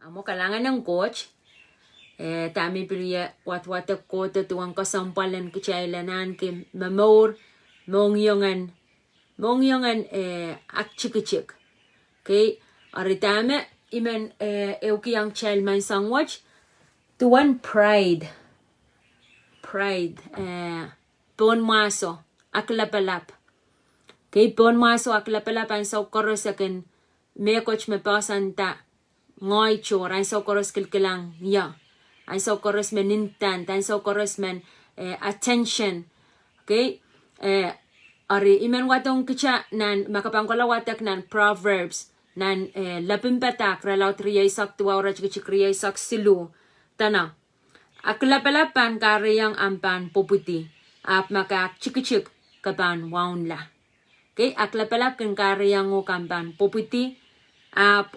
Amo kailangan ng coach. Tami piliya wat-watak ko tuwang kasampalan kachailanan ki mamor mongyongan ak chik. Okay, aritame imen eukiyang child man sangwatch tuwan pride. Pohnmwahso Aklapalap. Okay, Pohnmwahso Aklapalap ang sa koros akin me coach me pasan ta ngoy chor ang sa koros kilkilang ya. Ang sa koros men nintan, ang sa koros men attention. Okay? Ari imen watong kicha nan makapangkalawatak nan Proverbs nan lapimpatak ralaw triyaisak tuwa oras kichikriyaisak silu. Tana. Aklapalapan kariyang ampan puputi. Ap maka chik kapan waun la. Okay? Aklapalap kan kariyang o kampan puputi. Ap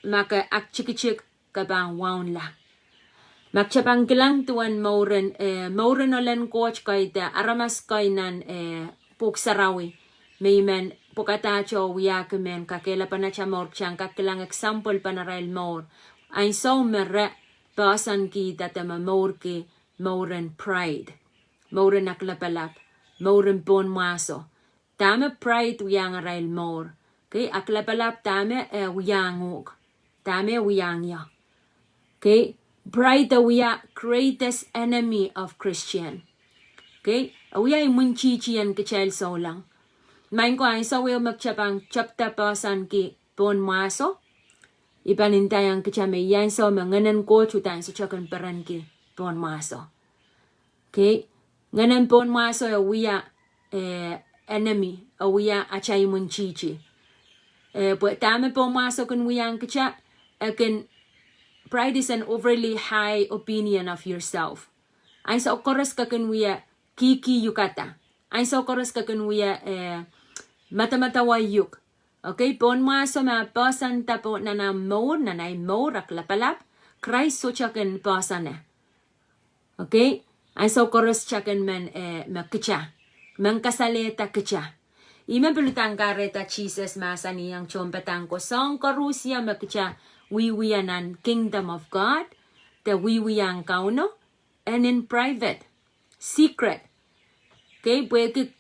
maka ak chik kapan waun la. Magchapang kilang tuan mauren olen coach kay ta aramas kay nan puksarawi may men pukatacho wiyak men kakela pa na chamor chang kakilang example pa na rail maur ay so mere pasan kita tama maur ki mauren pride mauren aklapalap mauren Pohnmwahso tama pride wiyang rail maur kay aklapalap tama wiyanguk tama wiyangya kay pride we are greatest enemy of Christian. Okay? We are munchichian kachel so lang. Main ko ay sa will magchapang chapter pasan ki Pohnmwahso. Ipanintayang kachame yan so manganan ko chutan sa chakan peran ki Pohnmwahso. Okay? Nganan Pohnmwahso we are enemy. We are achay munchichi. But tama Pohnmwahso kun we ang kacha akin pride is an overly high opinion of yourself. Ay sa okoras ka kunwiya Kihiukedi. Ay sa okoras ka kunwiya matamatawayuk. Okay, Pohnmwahso ma pasan tapo na maur aklapalap. Christ so chakan pasan na. Okay, ay sa okoras chakan man makicha. Mangkasaleta kicha. Ima pelutang kareta Jesus masa niyang chompetang ko song karusya makicha. Wiwiyanan kingdom of God, the wiwiyang kauno, and in private, secret. Okay, pwede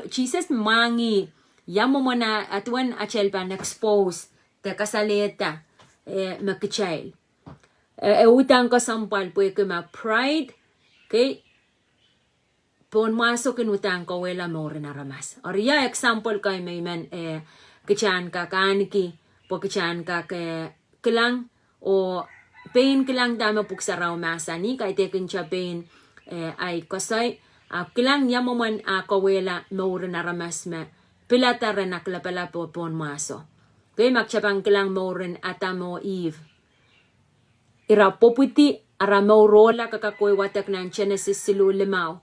Jesus mangi, yamo mo na atuan achel pa na-expose, te kasaleta, makichail. Utang ko sampal, pwede ma pride, okay, Pohnmwahso kinutang ko wala mo rin aramas. Or ya example kay may man, kichan ka kaniki, po kichan ka kilang o pain kilang dama puksaraw masa ni kay tekin siya pain ay kasay kilang yamo man kawela mauren aramas me pilataran aklapalap po Pohnmwahso. Kay magchapang kilang mauren atamo Eve. Ira poputi ara maurola kakakoy watak ng Genesis silu limaw.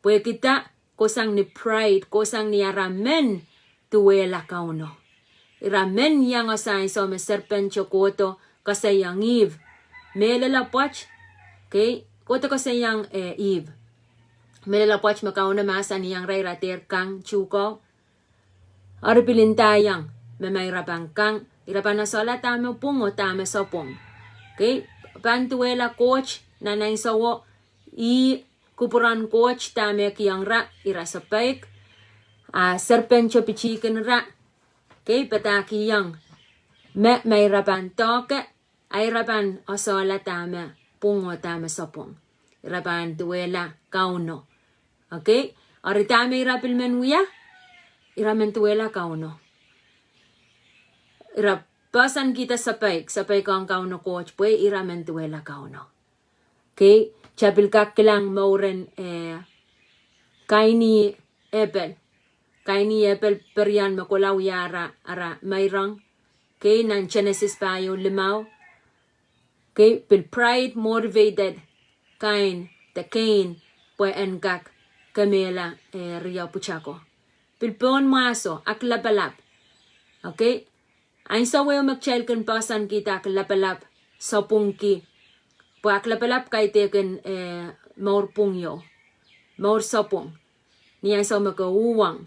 Pwede kita kosang ni pride, kosang ni aramen tuwela kauno. Iramen yang asay so me serpent chokoto kasayang Eve. Melalapwach, okay? Koto kasayang Eve. Melalapwach makauna masa niyang ray rater kang chuko. Aripilintayang memayrapang kang irapan na sola tamo pungo tamo sopong. Okay? Pantuela coach nanay sawo kupuran coach tamo kiyang ra irasapayk. Serpent chopichikin ra. Okay, pataki yang may rapan toke ay rapan osola tama pungo tama sopong rapan tuwela kauno. Okay, aritame irapil menuya iramen tuwela kauno. Irapasan kita sapay ko ang kauno coach pwe iramen tuwela kauno. Okay, chapil kakilang mauren kaini Apple. Kaini Apple perian makulaw yara ara mayrang. Okay, nan Genesis pa yung limaw. Okay, pil pride motivated. Cain pwe engkak kamela riyaw puchako. Pil Pohnmwahso aklapalap. Okay, ay sa wayo magchelkan pasan kita aklapalap sa pungki. Pwe aklapalap kay teken maur pungyo. Maur sopong. Niya sa makauwang.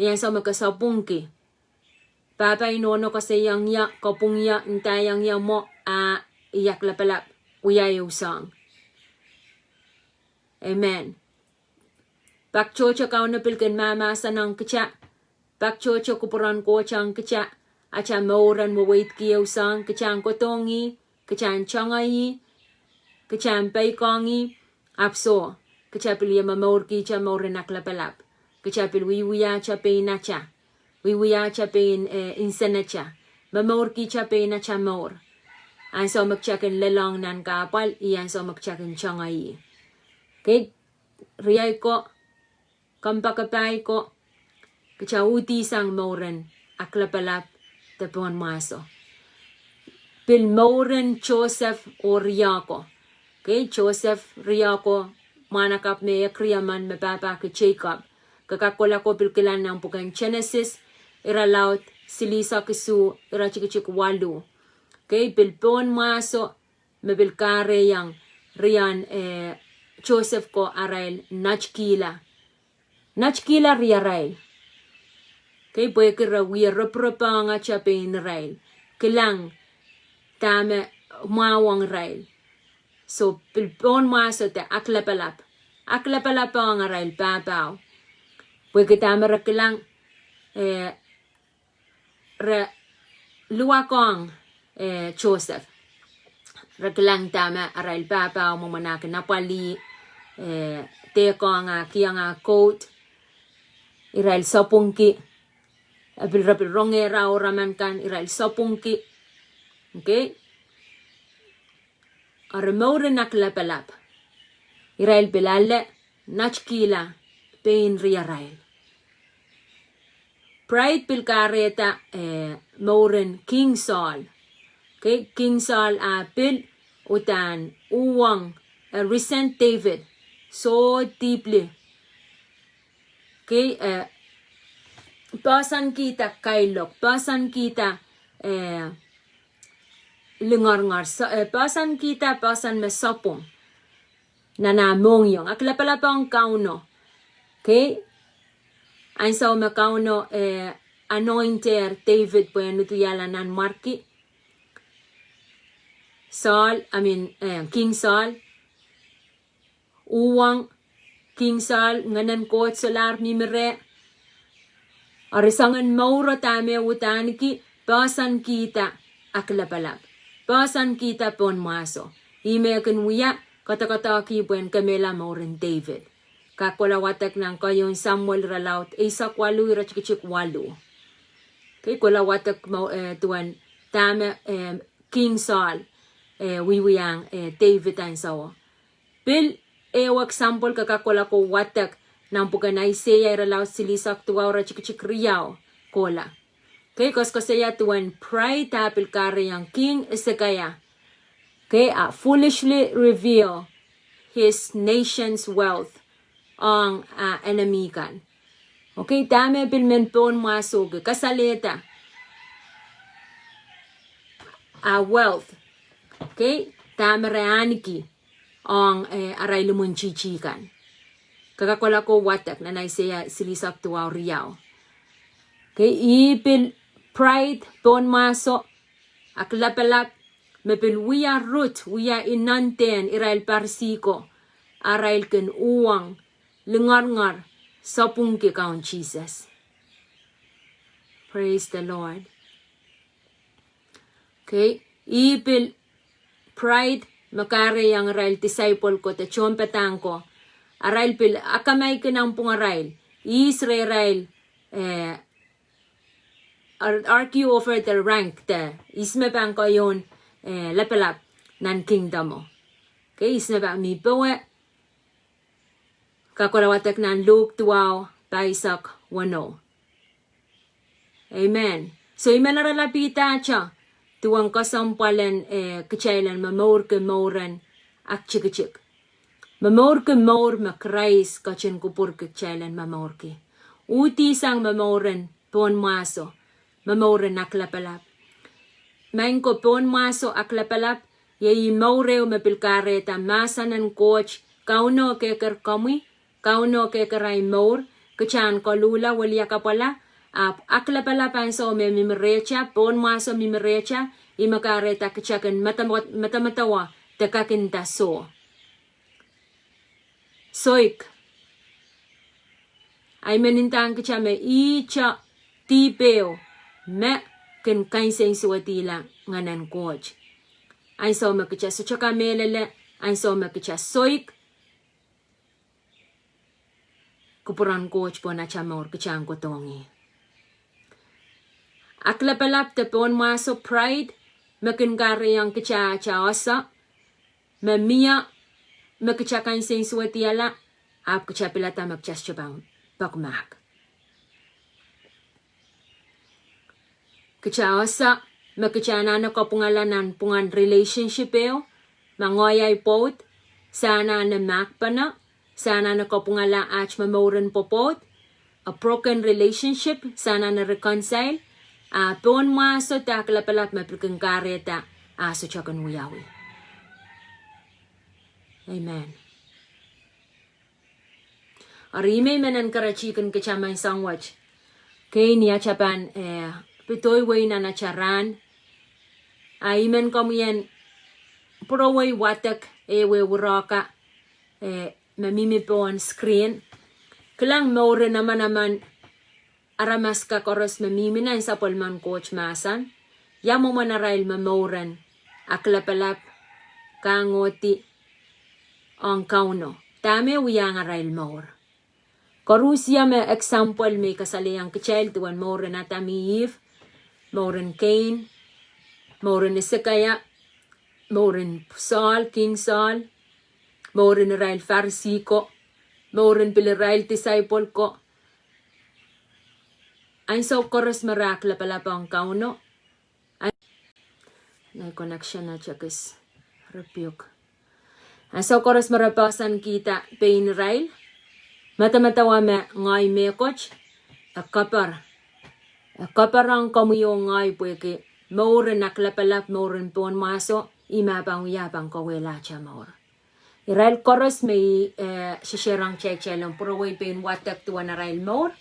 Niya sa makasapungki. Papa inono kasi yang ya kapung ya intayang ya mo iyaklapalap uyayo sang. Amen. Pak chocho kauna pilken mama sanang kicha. Pak chocho kupuran ko chang kicha. Acha mauran mo wait kiyo sang kichang kotongi, kichang changai, kichang paikongi, apso. Kichapil ya mamaur ki cha mauran aklapalap. Kichapil wiwia cha peinacha. Wiwia cha pein insanacha. Mamaur ki cha peinacha maur. Anso magchakin lelang nan kapal, iyan so magchakin changai. Okay, riyay ko, kampakapay ko, kichauti sang mauran aklapalap te Pohnmwahso. Pil mauran Joseph o Riyako. Okay, Joseph Riyako, manakap me kriyaman me papa ke Jacob. Kakakola ko pilkilan ng pukan Genesis, iralaut silisa kisu, irachikachik walu. Okay, pil Pohnmwahso, me pilkare yang riyan Joseph ko arail nachkila. Nachkila riyarail. Okay, boy kira wiya repropanga chapein rail. Kilang tame mawang rail. So, pil Pohnmwahso te aklapalap. Aklapalap ang rail papaw. Boy kitame rakilang luwakong Joseph. Rakilang tame arail papaw mamanak napali teko nga kia nga coat. Irail sopungki. Abil rapil rongera o raman kan irail sopungki. Okay? Aramauran aklapalap. Irail pilale nachkila pain riyarail. Pride pilkareta mauran King Saul. Okay? King Saul pil utan uwang resent David so deeply. Okay? Pasan kita kailok, pasan kita lengar-ngar, pasan kita pasan mesopong nanamong yung aklapalapang kauno. Okay? Ang sa kauno anointer David po yan nutuyala nan marki. King Saul, uwang King Saul nganan ko solar mimere. Arisangan mauro tame utaniki pasan kita aklapalap. Pasan kita Pohnmwahso. Ime kan wiya kata-kata kibuen kamela mauren David. Kakola watak ng kayon Samuel ralaut isa kwalu irachikchik walu. Kay kola watak tuan tame King Saul wiwiyang David ang sawa. Bil ewak sampol kakakola ko watak nang pukan Isahia iralaw silisak tuwa ora chikchik riyaw kola. Okay, koskosaya tuwan pride tapil kare yang King Hezekiah. Okay, foolishly reveal his nation's wealth ang enemy kan. Okay, dame pilmen Pohnmwahso kasaleta. Wealth. Okay, dame reaniki ang aray lumunchichi kan. Kakakola ko watak na Isaiah silisak tuwa riyaw. Okay, ipil pride Pohnmwahso aklapalap mepil wiya root wiya inanten irail parsiko arail ken uwang lengar-ngar sapung ke kaun Jesus. Praise the Lord. Okay, ipil pride makare yang arail disciple ko te chompetang ko. Arail pil akamay kenang pungarail. Israel argue over the rank te. Isme pang ko yun lapalap nan kingdom mo. Okay, isme pang mi bawe. Kakulawatak nan Luke 12 paisak 1. Amen. So imanaralapita siya. Tuwang kasampalan kachailan mamor ke mauran ak chik-chik. Mamor ke maur makrais kachin kupur ke chailan mamor ke. Uti sang mamoran Pohnmwahso. Mamoran aklapalap. Main ko Pohnmwahso aklapalap. Yai maureo mapilkare ta masanan coach. Kauno ke kerkami. Kauno ke kerai maur. Kachan kolula walia kapala. Aklapalap ang so me mimrecha, Pohnmwahso mimrecha, imakareta kachakan matamatawa, takakinta so. Soik. Ay menintang kachame icha tipeo, me ken kainsen suatila nganan coach. Ay so makacha so chaka melele, ay so makacha soik. Kupuran coach po na chamor kachang kotongi. Aklapalap te Pohnmwahso pride, makin kare yang kacha chaosa, mamia makacha kainsen suatiala, ap kacha pilata makchas chabang pakmak. Kachaosa, makachana na kapungalanan pungan relationship eo, mangoyay pot, sana na makpana, sana na kapungala ach mamoran popot, a broken relationship, sana na reconcile, Pohnmwahso De Aklapalap mapikangkareta, aso chakan uyawi. Amen. Arime manan karachikan kachamay sangwach, kay niya chapan pitoy way na nacharan, aimen komuyan puro way watak we uraka mamimipon screen, kailang maure naman aramas ka koros mamiminan sa polman coach masan, yamo manarail mamauran, aklapalap, kangoti, ang kauno, tame uyang arail maur. Korusya me example me kasaliyang kachel tuwan mauran atamiif, mauran Cain, mauran Hezekiah, mauran Saul, King Saul, mauran arail Pharisee ko, mauran pilirail disciple ko, ay so koros marakla pala pa ang kauno. Ay connection na chakis rebuke. Ay so koros marapasan kita pain rail. Matamatawa me ngay me coach. A kapar ang kamuyo ngay pueke. Mauren aklapalap mauren Pohnmwahso. Ima pang uyapang kawela cha maur. Irail koros may sisirang chechelong puroway pain watak tuwan na rail maur.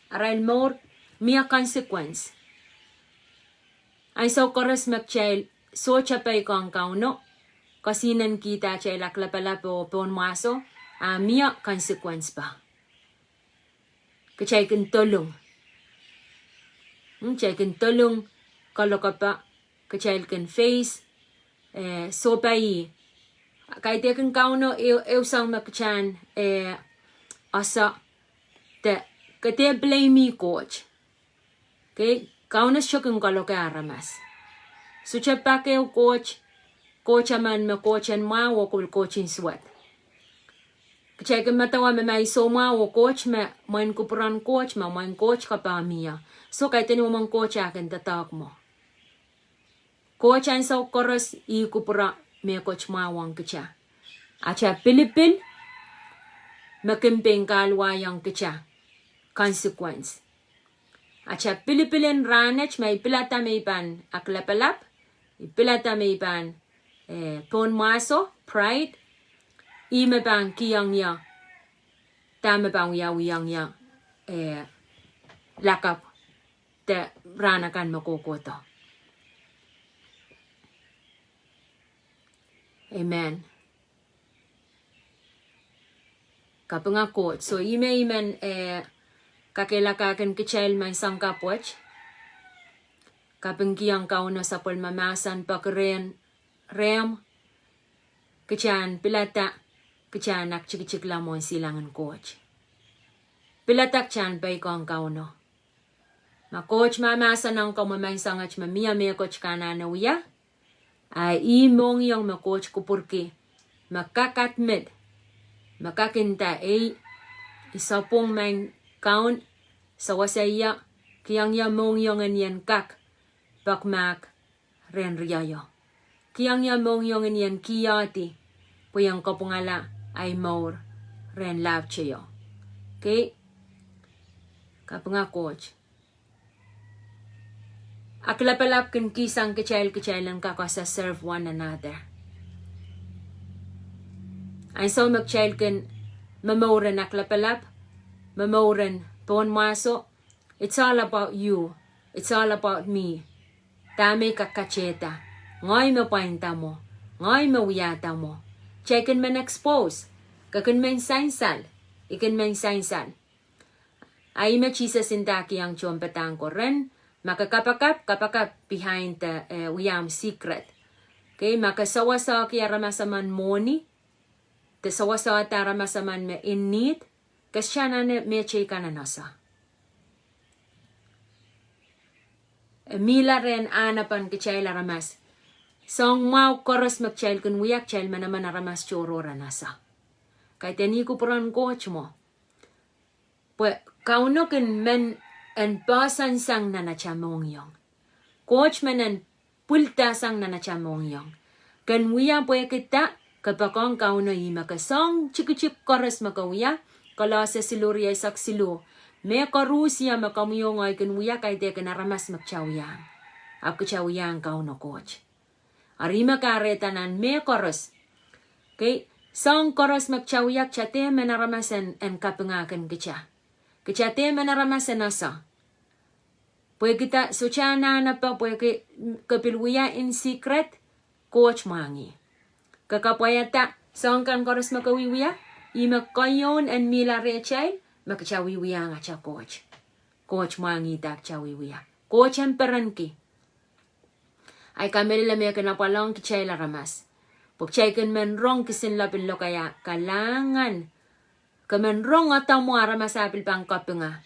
Arail maur. Mia consequence. Ay so koros magchel so chapay ko ang kauno. Kasinan kita chay aklapalap o Pohnmwahso. Mia consequence pa. Kachay kintulong. Chay kintulong. Kalau ka pa. Kachay kin face. So pay. Kahit yakin kauno eusang makachan. Asa. Kate blame me coach. Okay, kaunas siya kung kaloka aramas. So siya pa kayo coach aman me coachan ma o coachin swat. Kaya kung matawa may so ma o coach main kupuran coach main coach ka pa miya. So kahit ano mang coach akin tatak mo. Coach ang sa koros ikupura me coach ma wang kaya. Acha Pilipin makimping kalwayang kaya. Consequence. Acha Pilipilin ranech may pilata may pan aklapalap, pilata may pan Pohnmwahso, pride, ime pan kiyang ya, tame pan uyang ya, lakap, te ranakan makokoto. Amen. Kapangakot, so ime kakilakakan kachel may sangkapwach. Kapangkiyang kauno sa pulmamasan pakren rem. Kachan pilata. Kachan nakchik-chik lamon silangan coach. Pilatak chan bay ko ang kauno. Ma coach mamasan ang kamamay sangach mamiya me coach kanana uya. Ay imong yung ma coach ko purki. Makakatmid. Makakinta isa pong may count sa wasaya kiyang ya mong yung yan kak bakmak ren riyayo. Kiyang ya mong yung yan kiyati puyang kapungala ay maur ren love chayo. Okay? Kapunga coach. Aklapalap kin kisang kichaylan kakasa serve one another. Ay so magchayl kin mamauran aklapalap, mamauran Pohnmwahso, It's all about you. It's all about me. Tame kakacheta. Ngoy mo painta mo. Ngoy mo wiyata mo. Checken men expose. Kakin men sainsal. Ikin men sainsal. Ay me Jesus indaki ang chompetang ko ren. Makakapakap behind the wiyam secret. Okay, makasawa-sawa kaya ramasaman moni. Te sawa-sawa ta ramasaman me in need. Kasya na me cheka na nasa. Mila ren anapan kachayla ramas. Song mau koros magchayl kun wiyak chayl manaman na ramas chorora nasa. Kaya teni ko puran coach mo. Pues kauno kin men en basan sang na nachamong yong. Coach men en pulta sang na nachamong yong. Kan wiya pues kita kapakong kauno ima ka song chik koros makawiya. Kala sa siluriya sak silu. Me karusia makamuyong ay kan wiya kay de kan ramas magchawiyang. Ako chawiyang kauno coach. Arima karetanan me koros. Okay, song koros magchawiyak chate menaramasan en kapengakan kicha. Kichate menaramasan nasa. Pwede kita suchana na pa pwede kapilwiya in secret coach mangi. Kakapwayata song kan koros makawiwiya. Ima kayon en mila rechay magchawiwiya nga cha coach. Coach mangi tak chawiwiya. Coach en peranki. Ay kamela me kanapalong kichay la ramas. Pagchay kan men rong kisin lapin lo kaya kalangan. Kamen rong ataw mo aramas apil pang kapinga.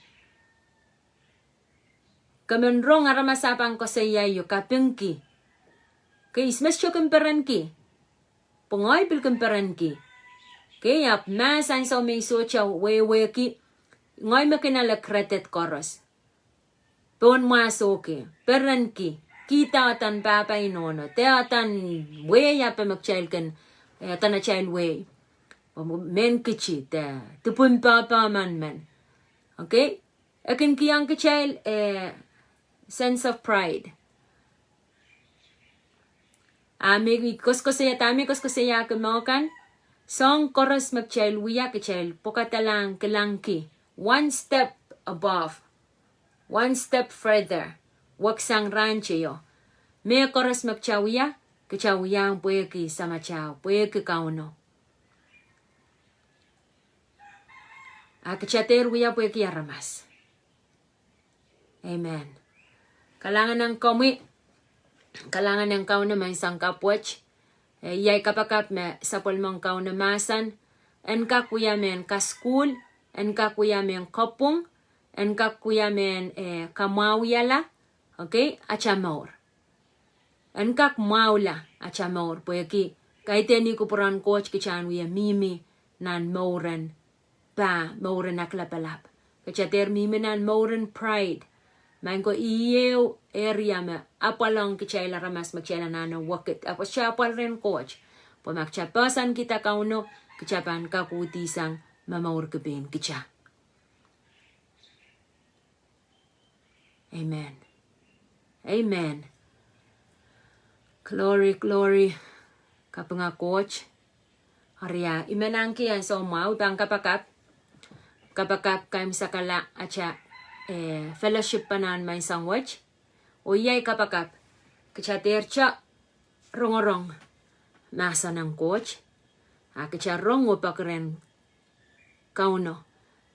Kamen rong aramas apang ko sa yayo kapingki. Kay ismes siya kamperanki. Pungoy pil kamperanki. Kaya masan sa may socha wewe ki. Ngoy makinala kretet koros. Pohnmwahso ki. Peranki. Kita atan papa inono. Te atan way apa magchail kan. Atan na child way. Men kichi. Te pun papa man. Okay? Akin kiyang kichail sense of pride. Ami koskosaya tami koskosaya kumokan. Song koros magchail wiya kichail. Pokatalang kilangki. One step above. One step further. Waksang rancho yo. Me koros magchawiya. Kachawiyang puye ki samachaw. Puye ki kauno. Kachater wiya puye ki aramas. Amen. Kalangan ng kami. Kalangan ng kauno may isang kapwach. Yay kapakap me sapol mong kauno masan. En kakuya men kaskul. En kakuya men kopung. En kakuya men kamawiyala. Okay, achamor. Enkak maula achamor. Pues aquí, kaiteni ko puran coach kichan wiya mimi nan moren pa moren aklapalap. Kachater mimi nan moren pride. Mango iyo area me apalong kichayla ramas magchayla nano wakit. Apo siya apal rin coach. Po magchapasan kita kauno kichapan kakutisang mamaur kabin kicha. Amen. Amen. Glory, glory. Kapanga coach. Arya, imenangki yan so mau bang kapakap. Kapakap kayo sakala atya fellowship panan may sangwach. O yay kapakap. Kachater cha rongorong. Masa ng coach. Kacha rongo pakren kauno.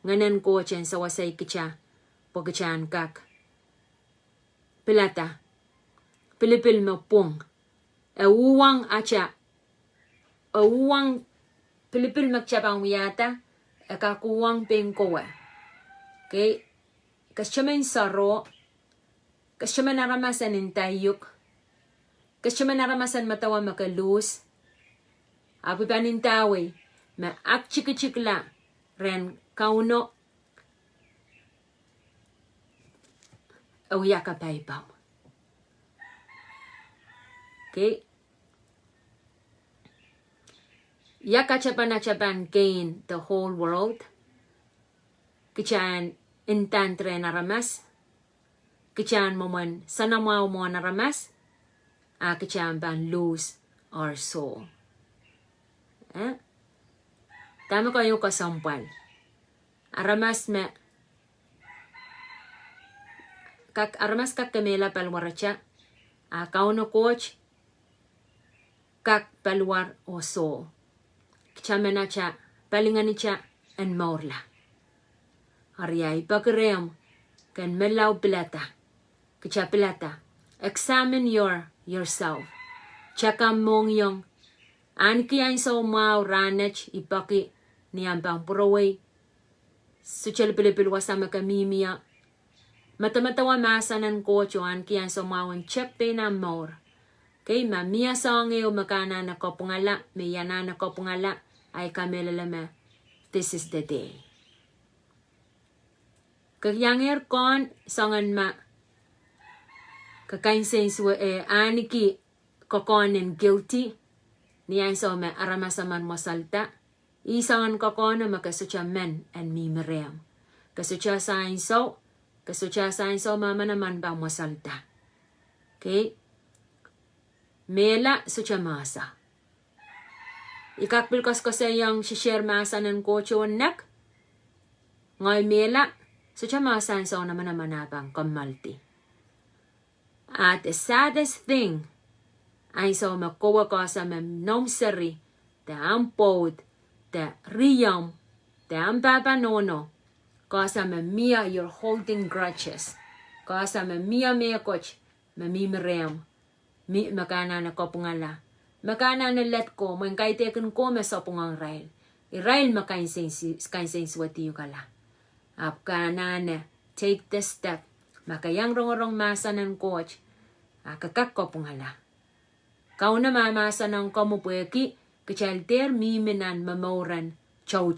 Nganan coach yan sa wasay kacha. Pagkachan kak. Pilata. Pilipil mo pong. Uwang acha. Uwang pilipil magchabang wiyata. Kakuwang pengkowe. Okay. Kasyaman saro. Kasyaman naramasan intayuk. Kasyaman naramasan matawa makalus. Api panintawi. Maak chikla. Ren kauno. Awiya ka paipam. Okay. Yakachapan Cain the whole world. Kichan intantre naramas. Kichan moman sanamaw mo naramas. Kichan ban lose our soul. Tama kayo kasampal. Aramas me kak armas kak kemela palwaracha. Kauno coach kak palwar o Saul. Kchamenacha palinganicha en morla. Ariay pagream kan melaw pilata. Kcha pilata. Examine yourself. Chaka mong yung anki ay so mau ranech ipaki niyampang puraway. Suchel pilipil wasama kamimia. Matamatawa masanan ko chuan kiyan so mawang check day na more. Kay mamia songe o makana na kopungala, miyana na kopungala ay kamelalama. This is the day. Kagyanger kon songan ma kakainsen aniki kokonin guilty niyan so me aramasaman mosalta. Isangan kokona makasucha men and mimeream. Kasucha sain so mama naman ba mosalta. Okay? Mela sucha masa. Ikakbil ko sa yung share masa ng kocho nak. Ngay mela sucha masa so naman abang kamalti. At the saddest thing ay so makuha ko sa nomsari the ampod the riyam the ampapanono Kasa mia you're holding grudges. Kasa mia coach mamimrem. Mi makana na kopungala. Makana na let ko man kay teken ko mesopungang rail. Irail makain sense wati kala. Apkana na take the step. Makayang rongorong masa ng coach. Kakak kopungala. Kau na mamasa ng komupweki kachalter miminan mamauran chow.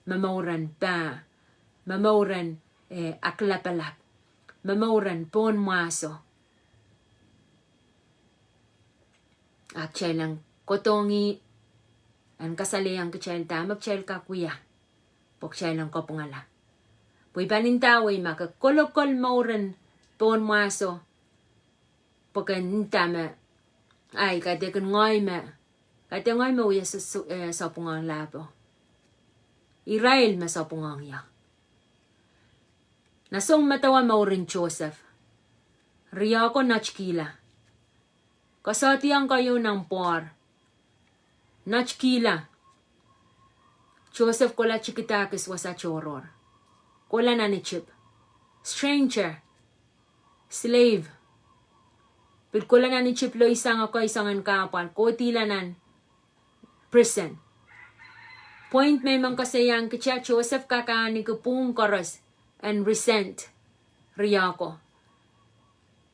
Mamauran pa. Mamauran aklapalap. Mamauran Pohnmwahso. At siya lang kotongi ang kasaliyang kachel tamak chel kakuya. Pok siya lang kopungala. Puy panintaway makakolokol mauran Pohnmwahso. Pokan tama ay kate kan ngoy ma. Kate ngoy ma uya sa pungang lapo. Irail ma sa pungang ya. Nasong matawa maurin Joseph. Riya ko nachkila. Kasatiang kayo ng por. Nachkila. Joseph kola chikitakis wasa choror. Kola na ni chip. Stranger. Slave. Pilkola na ni chip lo isang ako isangan kapal. Kotilanan. Prison. Point may mang kasayang kitya Joseph kakaani ko pung koros. And resent riyako.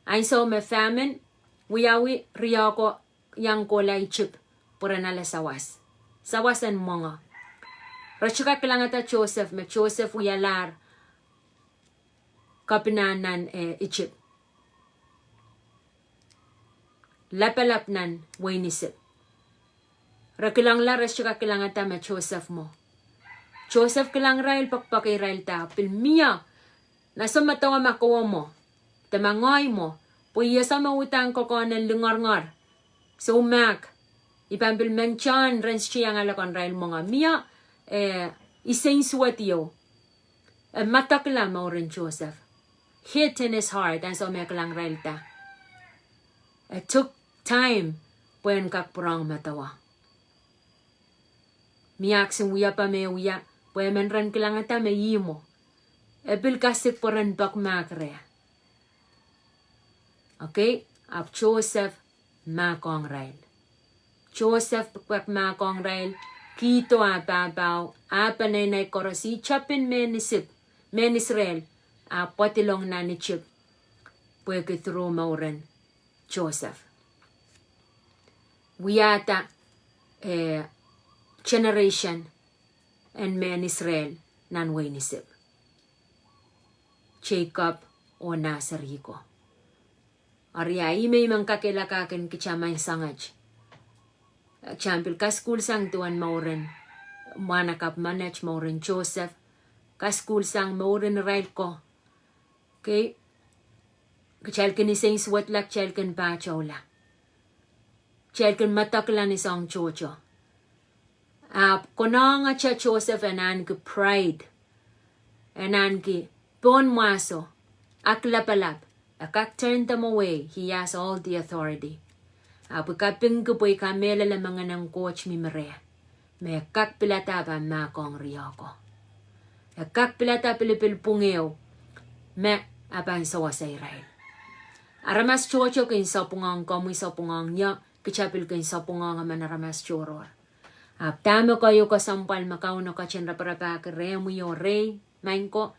Ay so me famine, wiyawi riyako yang kolay chip pura nala sawas. Sawasan mga. Rachuka kilangata Joseph, me Joseph wiyalar kapinanan ichip. Lapalap nan wainisip. Rakilang la rachuka kilangata me Joseph mo. Joseph kilang rail pakpakay rail ta. Pilmiya. Nasa matawa makuha mo. Tamangoy mo. Puya sa mautang ko ko ng lungar-ngar. So mak. Ipambil menchan. Rens siya nga lakon rail mo nga. Miya. Isang swatiyo. Matakla mo rin Joseph. Hit in his heart. And so may kilang rail ta. It took time. Puyan kakpurang matawa. Miyak sing pa may uya. Pwede man rin kailangan ta may yimo. Epil kasik po rin bakmakre. Okay? Ap Joseph makong rail. Joseph bakmakong rail. Kito apapaw. Apanay korosi. Chapin menisip. Menisrael. Apatilong na ni chip. Pwede through mo rin. Joseph. Wiyata. Generation. And men Israel nan wainisip. Jacob o Nasariko. Ariay may mang kakilakakin kichamay sangaj. Champil kaskul sang tuan mauren. Manakap manach mauren Joseph. Kaskul sang mauren rail ko. Okay? Kachalkin isang swatlak chalkin pachola. Chalkin mataklan isang chocho. Konanga cha Joseph anan ki pride. Anan ki Pohnmwahso. Aklapalap. Akak turn them away. He has all the authority. Apu kaping kupoy kamela la mga ng coach mi mere. Me akak pilata pa makong riyoko. Akak pilata pilipil pungeo. Me apan sawa sa Israel. Aramas chocho kin sa pungang kamu sa pungang niya. Kichapil kin sa pungang manaramas choror. Aptamo kayo kasampal makaw na kachenra para pa keremu yo rey. Mainko.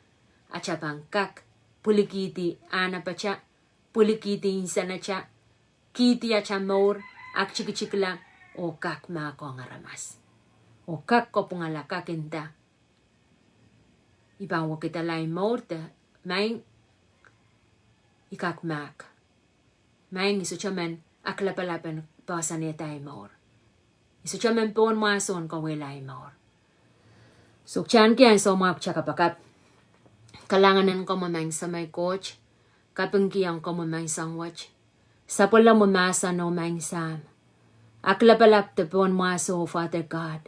Achapang kak. Pulikiti ana pa cha. Pulikiti insana cha. Kiti acha maur. Ak chikla. O kak mako ngaramas. O kak ko pungala kakinta. Ibang wakita lay maur ta. Maing. Ikak mak. Maing iso chaman aklapalapan pasanetay maur. Iso chaman Pohnmwahso kawelay maur. So chan kiyan so mak chakapakap. Kalanganan ko mamang sa may coach. Kapangkiyang ko mamang sangwach. Sa pala mamasa no mang sam. Aklapalap te Pohnmwahso, Father God.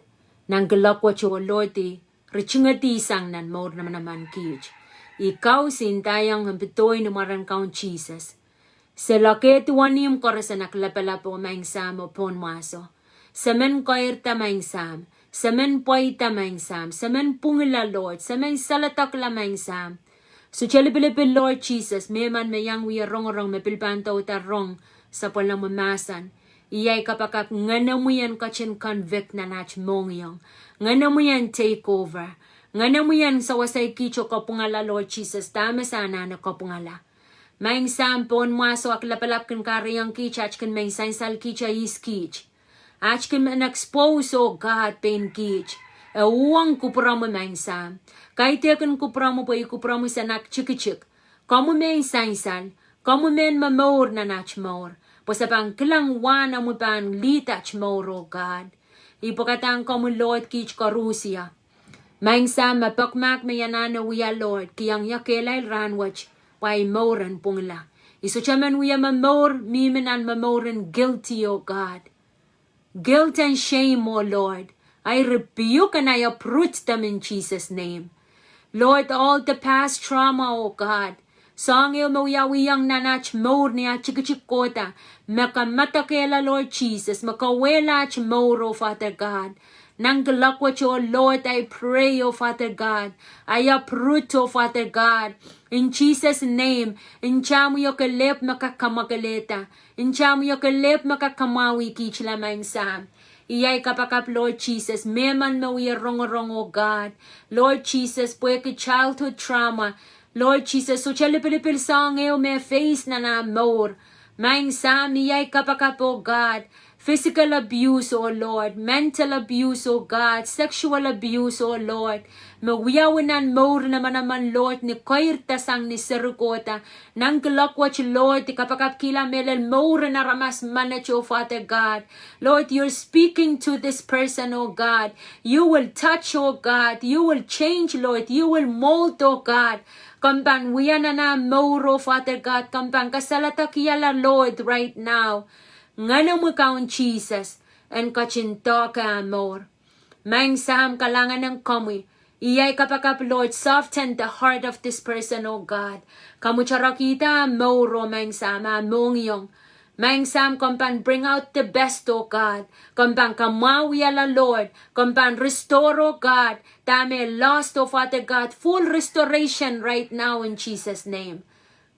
Nang galakwach o Lord ti. Richungati sang nan maur naman kiyach. Ikaw sintayang hampitoy numaran kaun Jesus. Sa laki tuwanim korasan aklapalap o mang sam o Pohnmwahso. Samen koir tamang sam. Samen poy tamang sam. Samen pungila Lord. Samen salatak lamang sam. So chalipilipil Lord Jesus. Meman mayang wiya rong me pilpanto utarong sa palang mamasan. Iyay kapakap ngana mo yan kachin convict na nach mongyong. Ngana mo yan take over. Ngana mo yan sa wasay kicho kapungala Lord Jesus. Tama sana na kapungala. Maing sam Pohnmwahso aklapalap kan kariyang kichach kan may sainsal kicha is kich. Ach kan expose, oh God, pain kich. Uwang kupramo maing sam. Kahit yakan kupramo po ikupramo sa nak chikichik. Kamu may sainsal. Kamu men mamor na nach maur. Po sa pang kilang wana mo pang litach maur, oh God. Ipakatang kamu Lord kich karusia. Maing sam mapakmak mayanana wiya Lord. Kiyang yakelay ranwach. Why mauran pungla. Iso chaman wiya mamor. Mimenan mamoran guilty, oh God. Guilt and shame, oh Lord. I rebuke and I uproot them in Jesus' name. Lord, all the past trauma, oh God. Song il mawiyawiyang nanach maur niya chikichikota. Makamatakela, Lord Jesus. Makawelach maur, oh Father God. Nang galakwach, oh Lord, I pray, oh Father God. I uproot, oh Father God. In Jesus' name, in chamu yo kalep makakamakaleta. In chamu yo kalep makakamawi kichla maing sam. Iyay kapakap, Lord Jesus. Meman mawi rong, oh God. Lord Jesus, puweke childhood trauma. Lord Jesus, so chalipilipil song eo me face na na more. Maing sam, iyay kapakap, oh God. Physical abuse, oh Lord. Mental abuse, oh God. Sexual abuse, oh Lord. Magwiyawanan more naman Lord. Ni koirta sang ni serukota. Nang galakwach, Lord. Kapakap kila melel more na ramas manach, oh Father God. Lord, you're speaking to this person, oh God. You will touch, oh God. You will change, Lord. You will mold, oh God. Kampan wiyana na more, oh Father God. Kampan kasalata kiyala, Lord, right now. Ngano mo kaun Jesus, and kachinto ka amor. Maing sam kalangan ng kamoy. Iyay kapakap, Lord, soften the heart of this person, oh God. Kamu charakita amor, maing sam amongyong. Maing sam kampan bring out the best, oh God. Kampan kamawi ala, Lord. Kampan restore, oh God. Tame lost, oh Father God. Full restoration right now in Jesus' name.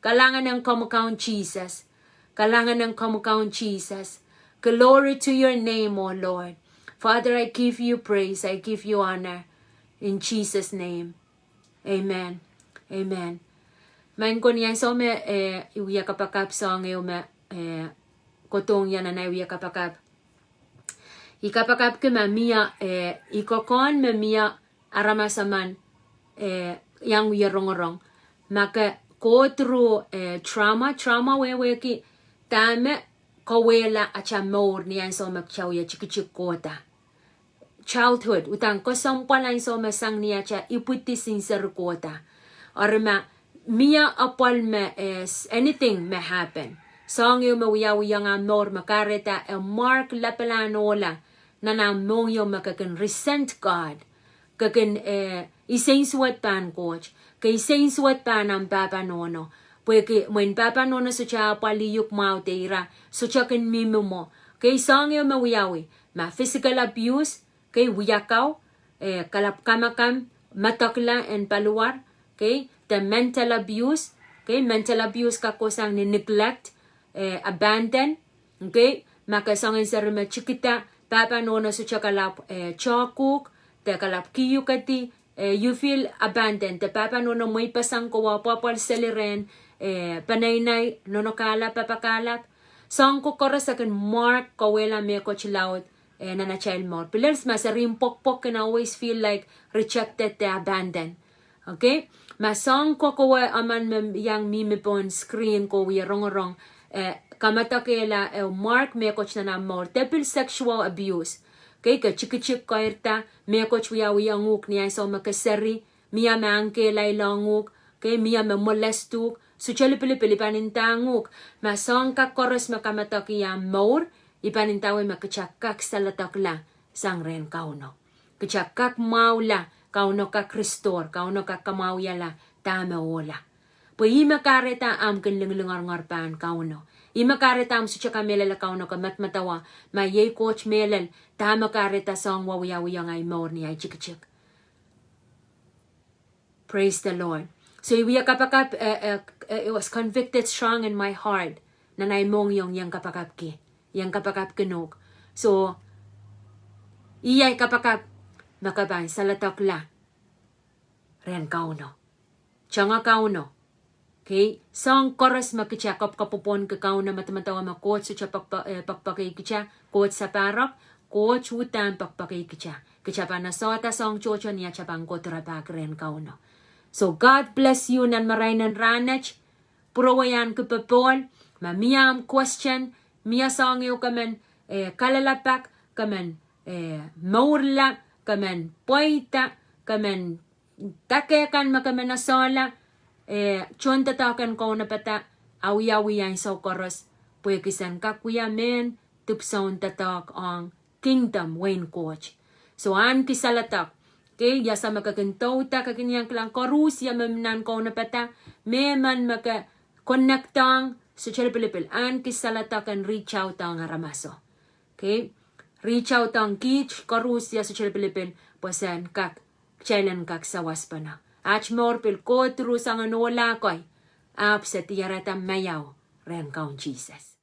Kalangan ng kamukaun Jesus. Kalangan ng kamukaun Jesus. Glory to your name, O Lord. Father, I give you praise. I give you honor. In Jesus' name. Amen. Amen. Main ko niyan so me iwiya kapakap song eu me kotong yan na iwiya kapakap. Ikapakap ke mamia ikokon mamia aramasaman yang wiya rongorong. Maka go through trauma wewe ki tame kawela acha maur niyan so magchawya chikichikota. Childhood utang ko sampalan so masang niya cha iputi sincere kota. Or mia apal me is anything may happen. Song yu mawiyawiya nga maur makareta mark lapelanola na mong yu makakan resent God. Kakan isenswat pan coach. Kay isenswat pan ang papa nono. Porque when papa no so cha paliyuk mau te ira so cha ken mimo mo. Kay song yo mawiyawi. Ma physical abuse kay wiyakaw kalap kamakam matakla and paluar. Okay, the mental abuse. Okay, mental abuse kakosang ni neglect, abandon. Okay, makasangin sa rima chikita papa no so cha kalap chokuk te kalap Kihiukedi. You feel abandoned. Te papa no may pasang ko wapapal seliren panaynay no kalap papakalap. Song ko koras akin mark kawela me ko chilaut na child more. Pilars masarim pok can always feel like rejected te abandoned. Okay? Masong ko kawa aman yang mimi pon screen ko wi rong kamata kela mark me ko na more. Tepil sexual abuse. Okay, ka chik kairta me ko wiya nguk niya so makasari miya maangke lay languk okay miya molestuk so chali pili panintanguk masong ka koros makamatok iya more ipanintawe makachakak salatok la sangren kauno kachakak maula kauno ka kristor kauno ka kamawyala tama wala po imakareta am kinlingar pan kauno imakareta am sucha kamelala kauno ka matmatawa mayay coach melal tama kareta song wawiya ngay more ni ay chik. Praise the Lord. So iwiya kapakap it was convicted strong in my heart na naimong yang kapakap ki yang kapakap kinok. So iyay kapakap makabay salatok la ren kauno changa kauno. Okay, song chorus makichakop kapupon kakao na matamatawa makot so cha pakpakay kicha kot sa parok kot chutan pakpakay kicha kicha na sota song chocho niya chapang kotra pakren kauno. So God bless you nan marainan ranach purawayan kupapol mamiyam question miya song yo kamen kalalapak kamen maurla kamen poita kamen takekan makamen asola chon tatakan ko na pata awi ang sa koros puy kisan kakuya men tupson tatak ang kingdom wain coach so an kisalatak okay yasa makakintaw ta kakanyang klang korus ya memnan ko na pata meman maka connectang so chale pilipil an kisalatak and reach out ang aramaso okay reach out ang kich korus ya so chale pilipil pasan kak chailan kak sawas pa na ach more pil ko terus ang anola koy ap sa tiyarata mayaw ren kaun Jesus.